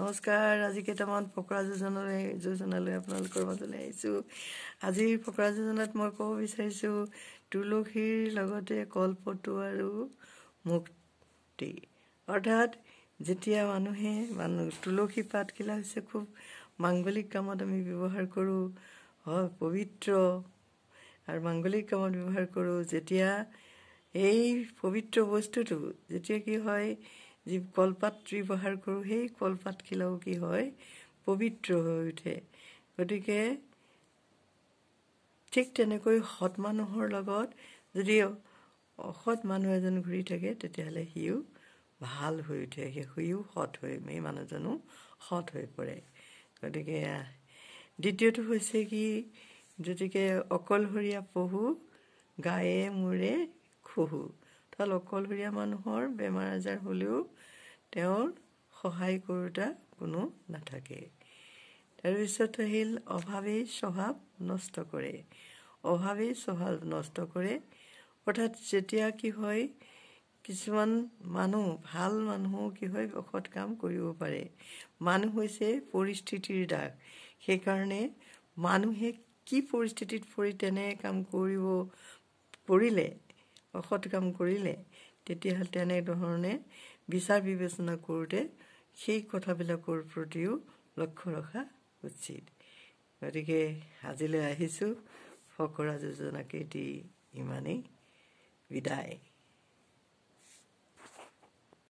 নমস্কাৰ। আজি কেইটামান ফকৰা যোজনালৈ আপোনালোকৰ মাজলৈ আহিছোঁ। আজিৰ ফকৰা যোজনাত মই ক'ব বিচাৰিছোঁ তুলসীৰ লগতে কলপটু আৰু মুক্তি। অৰ্থাৎ যেতিয়া মানুহে তুলসী পাতখিলা হৈছে খুব মাংগলিক কামত আমি ব্যৱহাৰ কৰোঁ, হয় পবিত্ৰ আৰু মাংগলিক কামত ব্যৱহাৰ কৰোঁ। যেতিয়া এই পবিত্ৰ বস্তুটো যেতিয়া কি হয়, যি কলপাত ব্যৱহাৰ কৰোঁ, সেই কলপাতখিলাও কি হয় পবিত্ৰ হৈ উঠে। গতিকে ঠিক তেনেকৈ সৎ মানুহৰ লগত যদি অসৎ মানুহ এজন ঘূৰি থাকে, তেতিয়াহ'লে সিও ভাল হৈ উঠে, সিও সৎ হৈ এই মানুহজনো সৎ হৈ পৰে। গতিকে দ্বিতীয়টো হৈছে কি, গতিকে অকলশৰীয়া পহু গায়ে মূৰে খহু। তাল অকলশৰীয়া মানুহৰ বেমাৰ আজাৰ হ'লেও তেওঁৰ সহায় কৰোঁতা কোনো নাথাকে। তাৰপিছত আহিল অভাৱেই স্বভাৱ নষ্ট কৰে। অভাৱেই স্বভাৱ নষ্ট কৰে অৰ্থাৎ যেতিয়া কি হয়, কিছুমান মানুহ ভাল মানুহো কি হয় অসৎ কাম কৰিব পাৰে। মানুহ হৈছে পৰিস্থিতিৰ দাস। সেইকাৰণে মানুহে কি পৰিস্থিতিত পৰি তেনে কাম কৰিলে, অসৎ কাম কৰিলে, তেতিয়াহ'লে তেনেধৰণে বিচাৰ বিবেচনা কৰোঁতে সেই কথাবিলাকৰ প্ৰতিও লক্ষ্য ৰখা উচিত। গতিকে আজিলৈ আহিছোঁ, ফকৰা যোজনাকে দি ইমানেই বিদায়।